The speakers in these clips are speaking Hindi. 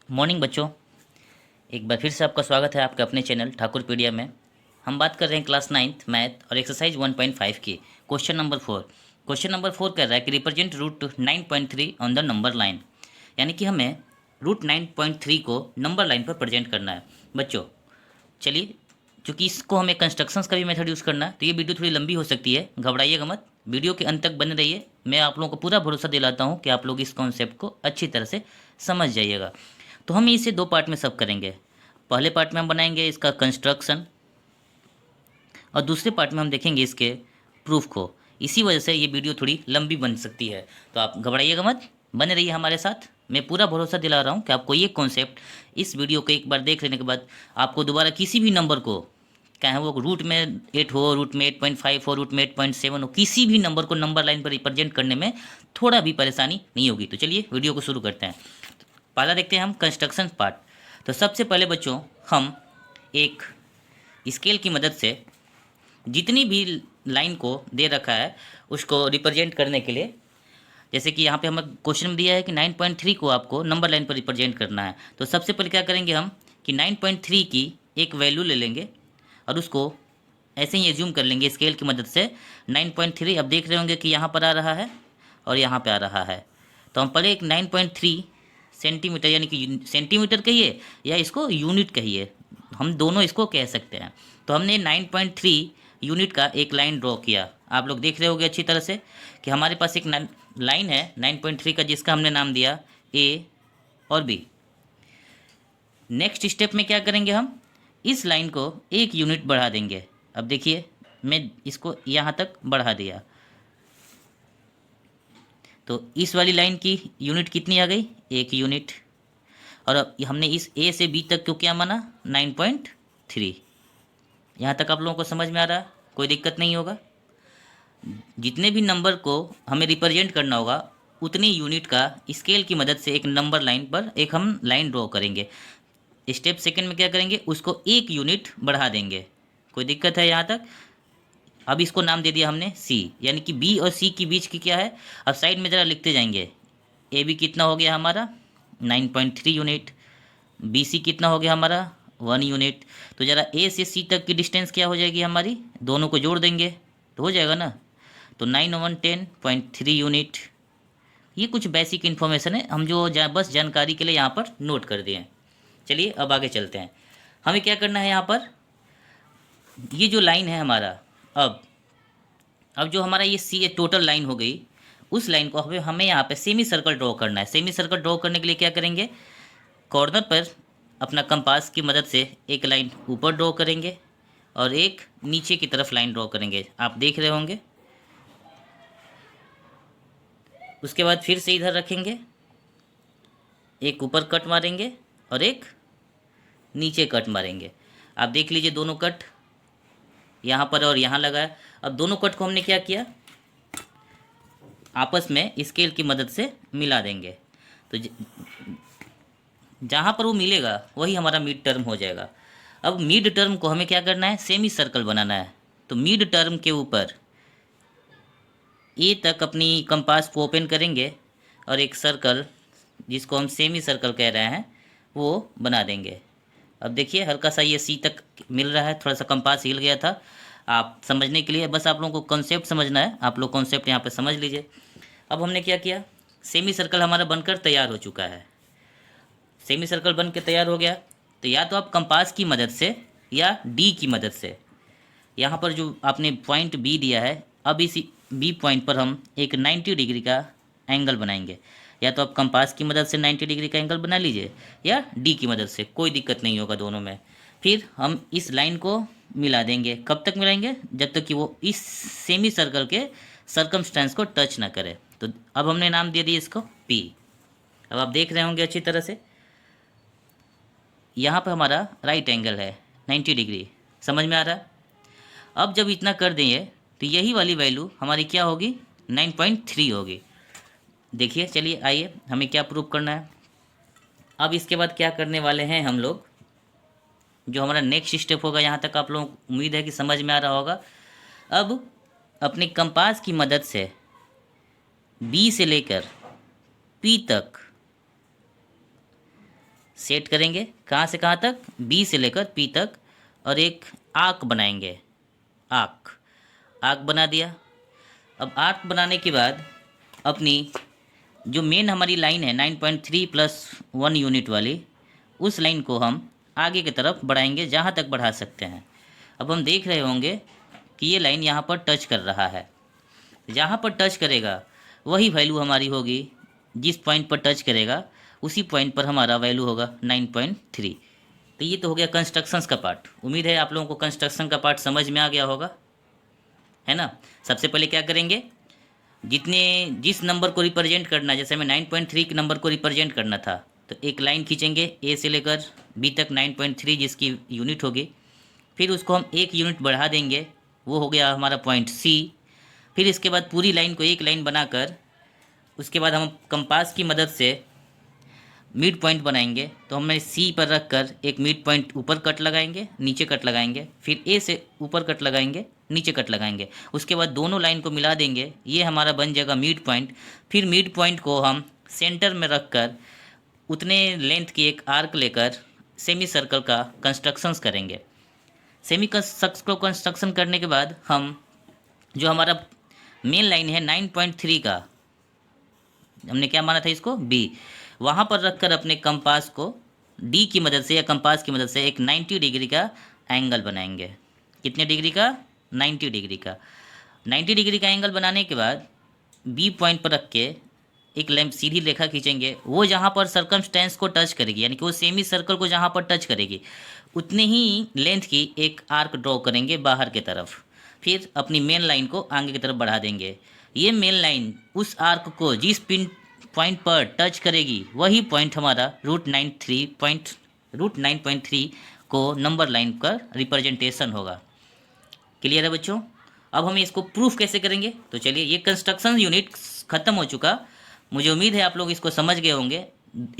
मॉर्निंग बच्चों। एक बार फिर से आपका स्वागत है आपके अपने चैनल ठाकुरपीडिया में। हम बात कर रहे हैं क्लास 9th मैथ और एक्सरसाइज 1.5 की क्वेश्चन नंबर 4। क्वेश्चन नंबर 4 कह रहा है कि represent root 9.3 on the number line, यानी कि हमें रूट 9.3 को नंबर लाइन पर प्रेजेंट करना है। बच्चों चलिए, चूँकि इसको हमें कंस्ट्रक्शंस का भी मेथड यूज़ करना है तो ये वीडियो थोड़ी लंबी हो सकती है, घबराइएगा मत, वीडियो के अंत तक बने रहिए। मैं आप लोगों को पूरा भरोसा दिलाता हूँ कि आप लोग इस कॉन्सेप्ट को अच्छी तरह से समझ जाइएगा। तो हम इसे दो पार्ट में सब करेंगे। पहले पार्ट में हम बनाएंगे इसका कंस्ट्रक्शन और दूसरे पार्ट में हम देखेंगे इसके प्रूफ को। इसी वजह से ये वीडियो थोड़ी लंबी बन सकती है, तो आप घबराइएगा मत, बने रहिए हमारे साथ। मैं पूरा भरोसा दिला रहा हूँ कि आपको ये कॉन्सेप्ट इस वीडियो को एक बार देख लेने के बाद आपको दोबारा किसी भी नंबर को, चाहे वो रूट में 8 हो, रूट में 8.5 हो, रूट में 8.7 हो, किसी भी नंबर को नंबर लाइन पर रिप्रेजेंट करने में थोड़ा भी परेशानी नहीं होगी। तो चलिए वीडियो को शुरू करते हैं। पहला देखते हैं हम कंस्ट्रक्शन पार्ट। तो सबसे पहले बच्चों हम एक स्केल की मदद से जितनी भी लाइन को दे रखा है उसको रिप्रेजेंट करने के लिए, जैसे कि यहाँ पे हमें क्वेश्चन में दिया है कि 9.3 को आपको नंबर लाइन पर रिप्रेजेंट करना है। तो सबसे पहले क्या करेंगे हम कि 9.3 की एक वैल्यू ले लेंगे और उसको ऐसे ही एज्यूम कर लेंगे स्केल की मदद से 9.3। अब देख रहे होंगे कि यहाँ पर आ रहा है और यहाँ पे आ रहा है। तो हम पहले एक 9.3 सेंटीमीटर, यानी कि सेंटीमीटर कहिए या इसको यूनिट कहिए, हम दोनों इसको कह सकते हैं। तो हमने 9.3 यूनिट का एक लाइन ड्रॉ किया। आप लोग देख रहे होंगे अच्छी तरह से कि हमारे पास एक लाइन है 9.3 का, जिसका हमने नाम दिया ए और बी। नेक्स्ट स्टेप में क्या करेंगे, हम इस लाइन को एक यूनिट बढ़ा देंगे। अब देखिए मैं इसको यहाँ तक बढ़ा दिया, तो इस वाली लाइन की यूनिट कितनी आ गई, एक यूनिट। और अब हमने इस ए से बी तक को क्या माना, 9.3। यहाँ तक आप लोगों को समझ में आ रहा है, कोई दिक्कत नहीं होगा। जितने भी नंबर को हमें रिप्रेजेंट करना होगा उतनी यूनिट का स्केल की मदद से एक नंबर लाइन पर एक हम लाइन ड्रॉ करेंगे। स्टेप सेकंड में क्या करेंगे, उसको एक यूनिट बढ़ा देंगे। कोई दिक्कत है यहाँ तक। अब इसको नाम दे दिया हमने सी, यानी कि बी और सी के बीच की क्या है। अब साइड में ज़रा लिखते जाएंगे, ए बी कितना हो गया हमारा 9.3 यूनिट, बी सी कितना हो गया हमारा 1 यूनिट। तो ज़रा ए से सी तक की डिस्टेंस क्या हो जाएगी हमारी, दोनों को जोड़ देंगे तो हो जाएगा ना। तो 9 1 10.3 यूनिट। ये कुछ बेसिक इन्फॉर्मेशन है, हम जो बस जानकारी के लिए यहाँ पर नोट कर दिए हैं। चलिए अब आगे चलते हैं। हमें क्या करना है यहाँ पर, ये जो लाइन है हमारा, अब जो हमारा ये सी टोटल लाइन हो गई, उस लाइन को हमें यहाँ पे सेमी सर्कल ड्रॉ करना है। सेमी सर्कल ड्रॉ करने के लिए क्या करेंगे, कॉर्नर पर अपना कंपास की मदद से एक लाइन ऊपर ड्रॉ करेंगे और एक नीचे की तरफ लाइन ड्रॉ करेंगे, आप देख रहे होंगे। उसके बाद फिर से इधर रखेंगे, एक ऊपर कट मारेंगे और एक नीचे कट मारेंगे। आप देख लीजिए दोनों कट यहाँ पर और यहाँ लगा है। अब दोनों कट को हमने क्या किया, आपस में स्केल की मदद से मिला देंगे। तो जहाँ पर वो मिलेगा वही हमारा मिड टर्म हो जाएगा। अब मिड टर्म को हमें क्या करना है, सेमी सर्कल बनाना है। तो मिड टर्म के ऊपर ए तक अपनी कंपास को ओपन करेंगे और एक सर्कल, जिसको हम सेमी सर्कल कह रहे हैं, वो बना देंगे। अब देखिए हल्का सा ये सी तक मिल रहा है, थोड़ा सा कंपास हिल गया था। आप समझने के लिए बस आप लोगों को कॉन्सेप्ट समझना है, आप लोग कॉन्सेप्ट यहाँ पे समझ लीजिए। अब हमने क्या किया, सेमी सर्कल हमारा बनकर तैयार हो चुका है। सेमी सर्कल बन के तैयार हो गया, तो या तो आप कंपास की मदद से या डी की मदद से, यहाँ पर जो आपने पॉइंट बी दिया है, अब इस बी पॉइंट पर हम एक 90 डिग्री का एंगल बनाएंगे। या तो आप कंपास की मदद से 90 डिग्री का एंगल बना लीजिए या डी की मदद से, कोई दिक्कत नहीं होगा दोनों में। फिर हम इस लाइन को मिला देंगे, कब तक मिलाएंगे, जब तक कि वो इस सेमी सर्कल के सर्कमस्टेंस को टच ना करे। तो अब हमने नाम दे दिया इसको पी। अब आप देख रहे होंगे अच्छी तरह से, यहाँ पर हमारा राइट एंगल है 90 डिग्री, समझ में आ रहा है। अब जब इतना कर देंगे तो यही वाली वैल्यू हमारी क्या होगी, 9.3 होगी। देखिए चलिए आइए हमें क्या प्रूव करना है। अब इसके बाद क्या करने वाले हैं हम लोग, जो हमारा नेक्स्ट स्टेप होगा, यहाँ तक आप लोगों को उम्मीद है कि समझ में आ रहा होगा। अब अपने कंपास की मदद से बी से लेकर पी तक सेट करेंगे कहाँ से कहाँ तक, बी से लेकर पी तक, और एक आर्क बनाएंगे, आर्क बना दिया। अब आर्क बनाने के बाद अपनी जो मेन हमारी लाइन है 9.3 प्लस 1 यूनिट वाली, उस लाइन को हम आगे की तरफ बढ़ाएंगे जहाँ तक बढ़ा सकते हैं। अब हम देख रहे होंगे कि ये लाइन यहाँ पर टच कर रहा है, जहाँ पर टच करेगा वही वैल्यू हमारी होगी, जिस पॉइंट पर टच करेगा उसी पॉइंट पर हमारा वैल्यू होगा 9.3। तो ये तो हो गया कंस्ट्रक्शंस का पार्ट। उम्मीद है आप लोगों को कंस्ट्रक्शन का पार्ट समझ में आ गया होगा, है ना। सबसे पहले क्या करेंगे, जिस नंबर को रिप्रेजेंट करना, जैसे हमें 9.3 के नंबर को रिप्रेजेंट करना था, तो एक लाइन खींचेंगे ए से लेकर बी तक 9.3 जिसकी यूनिट होगी, फिर उसको हम एक यूनिट बढ़ा देंगे, वो हो गया हमारा पॉइंट सी। फिर इसके बाद पूरी लाइन को एक लाइन बनाकर उसके बाद हम कंपास की मदद से मिड पॉइंट बनाएंगे। तो हमें सी पर रख कर एक मिड पॉइंट ऊपर कट लगाएंगे, नीचे कट लगाएंगे, फिर ए से ऊपर कट लगाएंगे, नीचे कट लगाएंगे, उसके बाद दोनों लाइन को मिला देंगे, ये हमारा बन जाएगा मिड पॉइंट। फिर मिड पॉइंट को हम सेंटर में रख कर उतने लेंथ की एक आर्क लेकर सेमी सर्कल का कंस्ट्रक्शंस करेंगे। सेमी सर्कल को कंस्ट्रक्शन करने के बाद हम जो हमारा मेन लाइन है 9.3 का, हमने क्या माना था इसको, बी, वहाँ पर रखकर अपने कंपास को डी की मदद से या कंपास की मदद से एक 90 डिग्री का एंगल बनाएंगे। कितने डिग्री का, 90 डिग्री का। 90 डिग्री का एंगल बनाने के बाद बी पॉइंट पर रख के एक लैंप सीधी रेखा खींचेंगे, वो जहाँ पर सर्कमस्टेंस को टच करेगी, यानी कि वो सेमी सर्कल को जहाँ पर टच करेगी उतने ही लेंथ की एक आर्क ड्रॉ करेंगे बाहर की तरफ। फिर अपनी मेन लाइन को आगे की तरफ बढ़ा देंगे। ये मेन लाइन उस आर्क को जिस पिन पॉइंट पर टच करेगी वही पॉइंट हमारा रूट 9.3 को नंबर लाइन का रिप्रेजेंटेशन होगा। क्लियर है बच्चों। अब हम इसको प्रूफ कैसे करेंगे, तो चलिए, ये कंस्ट्रक्शन यूनिट ख़त्म हो चुका। मुझे उम्मीद है आप लोग इसको समझ गए होंगे।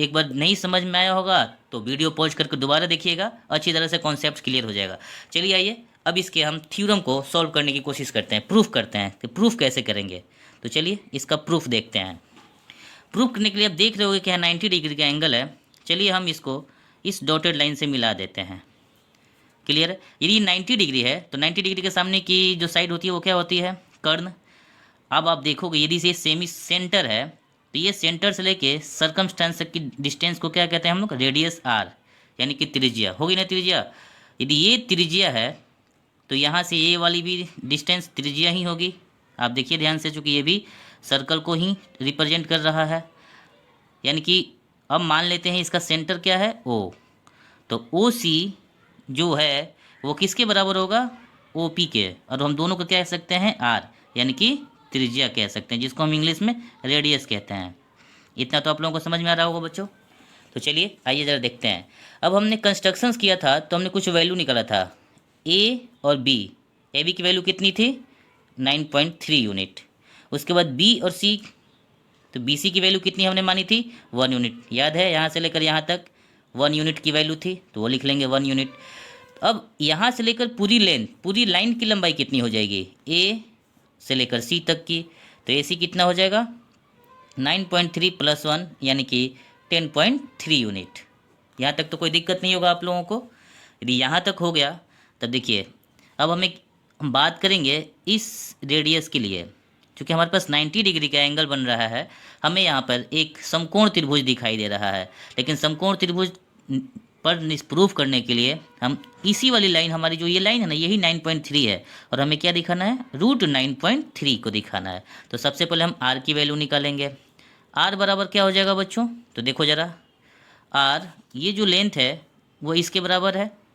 एक बार नहीं समझ में आया होगा तो वीडियो पॉज करके दोबारा देखिएगा, अच्छी तरह से कॉन्सेप्ट क्लियर हो जाएगा। चलिए आइए अब इसके हम थ्योरम को सॉल्व करने की कोशिश करते हैं, प्रूफ करते हैं कि प्रूफ कैसे करेंगे। तो चलिए इसका प्रूफ देखते हैं। प्रूफ करने के लिए आप देख रहे होगे कि यहाँ 90 डिग्री का एंगल है। चलिए हम इसको इस डॉटेड लाइन से मिला देते हैं। क्लियर है। यदि 90 डिग्री है तो 90 डिग्री के सामने की जो साइड होती है वो क्या होती है, कर्ण। अब आप देखोगे यदि से सेमी सेंटर है तो ये सेंटर से लेके सर्कमस्टेंस की डिस्टेंस को क्या कहते हैं हम लोग, रेडियस आर, यानी कि त्रिज्या होगी ना, त्रिज्या। यदि ये त्रिज्या है तो यहाँ से ये वाली भी डिस्टेंस त्रिज्या ही होगी। आप देखिए ध्यान से, चूँकि ये भी सर्कल को ही रिप्रेजेंट कर रहा है, यानी कि अब मान लेते हैं इसका सेंटर क्या है, ओ। तो ओ सी जो है वो किसके बराबर होगा, ओ पी के, और हम दोनों को क्या कह सकते हैं, आर, यानी कि त्रिज्या कह सकते हैं, जिसको हम इंग्लिश में रेडियस कहते हैं। इतना तो आप लोगों को समझ में आ रहा होगा बच्चों। तो चलिए आइए ज़रा देखते हैं। अब हमने कंस्ट्रक्शंस किया था तो हमने कुछ वैल्यू निकाला था, ए और बी। ए बी की वैल्यू कितनी थी, 9.3 यूनिट। उसके बाद बी और सी, तो बी सी की वैल्यू कितनी हमने मानी थी, 1 यूनिट। याद है, यहाँ से लेकर यहाँ तक 1 यूनिट की वैल्यू थी, तो वो लिख लेंगे 1 यूनिट। अब यहाँ से लेकर पूरी लेंथ, पूरी लाइन की लंबाई कितनी हो जाएगी, ए से लेकर सी तक की, तो ए सी कितना हो जाएगा, 9.3 प्लस 1 यानी कि 10.3 यूनिट। यहाँ तक तो कोई दिक्कत नहीं होगा आप लोगों को। यदि यहाँ तक हो गया तब देखिए, अब हम बात करेंगे इस रेडियस के लिए। क्योंकि हमारे पास 90 डिग्री का एंगल बन रहा है, हमें यहाँ पर एक समकोण त्रिभुज दिखाई दे रहा है, लेकिन समकोण त्रिभुज पर प्रूफ करने के लिए हम इसी वाली लाइन, हमारी जो ये लाइन है ना, यही 9.3 है, और हमें क्या दिखाना है, रूट 9.3 को दिखाना है। तो सबसे पहले हम आर की वैल्यू निकालेंगे। आर बराबर क्या हो जाएगा बच्चों, तो देखो ज़रा, आर ये जो लेंथ है वो इसके बराबर है,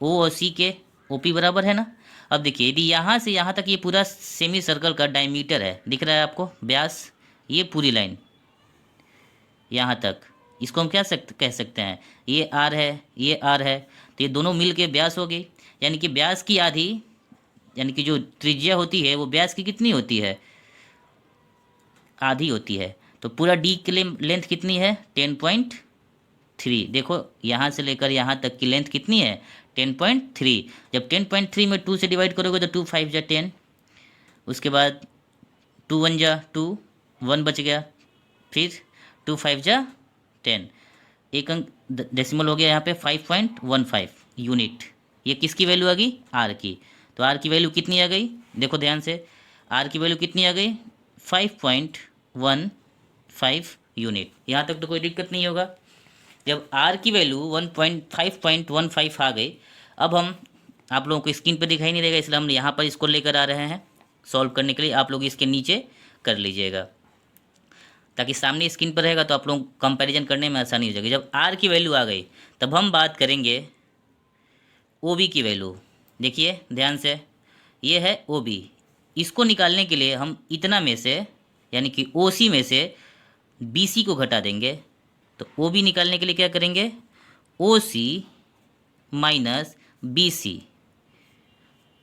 ओ और सी के, ओ पी बराबर है ना। अब देखिए यदि यहाँ से यहाँ तक ये पूरा सेमी सर्कल का डायमीटर है, दिख रहा है आपको, व्यास, ये पूरी लाइन यहाँ तक, इसको हम क्या कह सकते हैं, ये आर है, ये आर है, तो ये दोनों मिल के व्यास हो गई। यानी कि व्यास की आधी, यानी कि जो त्रिज्या होती है वो व्यास की कितनी होती है, आधी होती है। तो पूरा डी के लिए लेंथ कितनी है, 10.3। देखो यहाँ से लेकर यहाँ तक की लेंथ कितनी है, 10.3। जब 10.3 में 2 से डिवाइड करोगे तो 2 5 जा 10, उसके बाद 2 1 जा 2, 1 बच गया, फिर 2 5 जा 10, एक अंक डेसिमल हो गया यहाँ पे 5.15 यूनिट। ये किसकी वैल्यू आ गई? आर की। तो आर की वैल्यू कितनी आ गई? देखो ध्यान से, आर की वैल्यू कितनी आ गई? 5.15 यूनिट। यहाँ तक तो कोई दिक्कत नहीं होगा। जब आर की वैल्यू 5.15 आ गई, अब हम, आप लोगों को स्क्रीन पे दिखाई नहीं देगा इसलिए हम यहाँ पर इसको लेकर आ रहे हैं सॉल्व करने के लिए। आप लोग इसके नीचे कर लीजिएगा ताकि सामने स्क्रीन पर रहेगा तो आप लोग कंपैरिजन करने में आसानी हो जाएगी। जब आर की वैल्यू आ गई तब हम बात करेंगे ओ बी की वैल्यू। देखिए ध्यान से, ये है ओ बी। इसको निकालने के लिए हम इतना में से यानी कि ओ सी में से बी सी को घटा देंगे। तो ओ बी निकालने के लिए क्या करेंगे? ओ सी माइनस बी सी।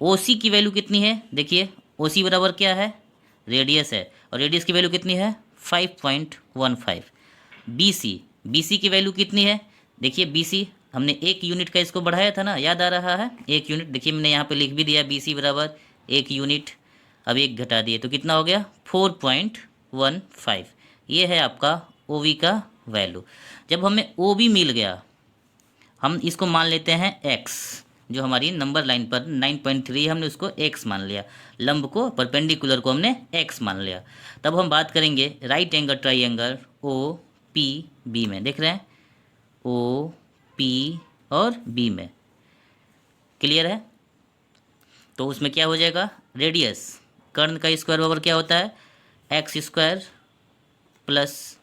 ओ सी की वैल्यू कितनी है? देखिए ओ सी बराबर क्या है? रेडियस है, और रेडियस की वैल्यू कितनी है? 5.15। बी सी की वैल्यू कितनी है? देखिए बी सी हमने 1 यूनिट का इसको बढ़ाया था ना, याद आ रहा है? 1 यूनिट। देखिए मैंने यहाँ पे लिख भी दिया बी सी बराबर 1 यूनिट। अब 1 घटा दिए तो कितना हो गया? 4.15। ये है आपका ओ वी का वैल्यू। जब हमें ओ बी मिल गया, हम इसको मान लेते हैं x, जो हमारी नंबर लाइन पर 9.3 हमने उसको x मान लिया, लंब को परपेंडिकुलर को हमने x मान लिया। तब हम बात करेंगे right angle triangle O P B में। देख रहे हैं ओ पी और बी में, क्लियर है? तो उसमें क्या हो जाएगा? रेडियस कर्ण का स्क्वायर बराबर क्या होता है? एक्स स्क्वायर प्लस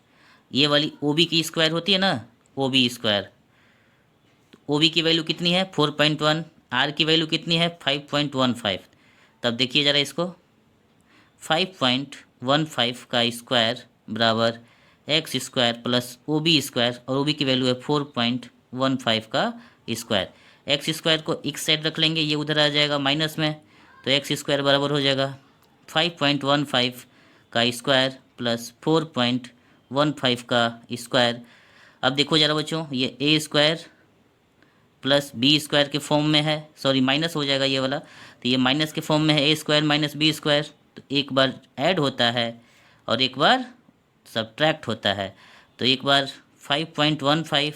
ये वाली ओ बी की स्क्वायर होती है ना, O B square. O B की वैल्यू कितनी है? 4.1। आर की वैल्यू कितनी है? 5.15। तब देखिए ज़रा इसको, 5.15 का स्क्वायर बराबर X square plus O B square, और ओ बी की वैल्यू है 4.15 का स्क्वायर। एक्स स्क्वायर को एक साइड रख लेंगे, ये उधर आ जाएगा माइनस में, तो एक्स स्क्वायर बराबर हो जाएगा 5.15 का स्क्वायर प्लस 4.15 का स्क्वायर। अब देखो ज़रा बच्चों, ये ए स्क्वायर प्लस बी स्क्वायर के फॉर्म में है, सॉरी माइनस हो जाएगा ये वाला, तो ये माइनस के फॉर्म में है, ए स्क्वायर माइनस बी स्क्वायर। तो एक बार ऐड होता है और एक बार सब्ट्रैक्ट होता है। तो एक बार 5.15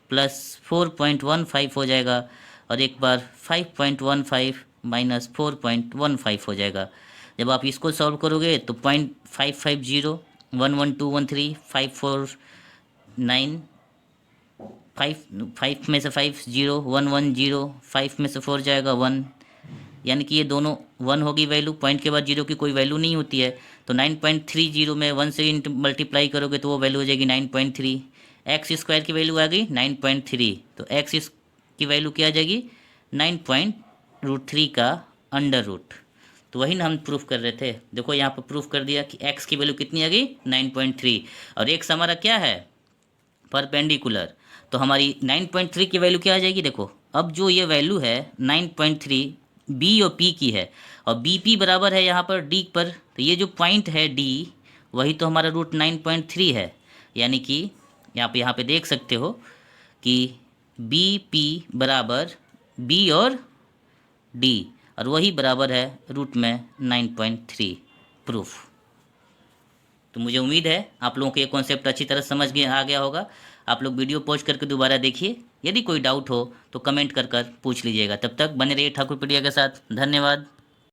प्लस 4.15 हो जाएगा, और एक बार 5.15 माइनस 4.15 हो जाएगा। जब आप इसको सॉल्व करोगे तो 0.550 11213 549 5 में से 5 0 1 1 0 5 में से 4 जाएगा 1, यानी कि ये दोनों 1 होगी वैल्यू। पॉइंट के बाद जीरो की कोई वैल्यू नहीं होती है। तो 9.30 में 1 से मल्टीप्लाई करोगे तो वो वैल्यू हो जाएगी 9.3। एक्स स्क्वायर की वैल्यू आ गई 9.3, तो एक्स की वैल्यू क्या आ जाएगी? 9.3 का अंडर रूट। तो वही ना हम प्रूफ कर रहे थे। देखो यहाँ पर प्रूफ कर दिया कि एक्स की वैल्यू कितनी आ गई? 9.3, और एक्स हमारा क्या है? परपेंडिकुलर। तो हमारी 9.3 की वैल्यू क्या आ जाएगी? देखो अब जो ये वैल्यू है 9.3 बी और पी की है, और बी पी बराबर है यहाँ पर डी पर, तो ये जो पॉइंट है डी वही तो हमारा रूट 9.3 है। यानी कि यहाँ पे देख सकते हो कि बी पी बराबर बी और डी, और वही बराबर है रूट में 9.3। प्रूफ। तो मुझे उम्मीद है आप लोगों को ये कॉन्सेप्ट अच्छी तरह समझ आ गया होगा। आप लोग वीडियो पॉज करके दोबारा देखिए, यदि कोई डाउट हो तो कमेंट कर पूछ लीजिएगा। तब तक बने रहिए ठाकुर पीडिया के साथ। धन्यवाद।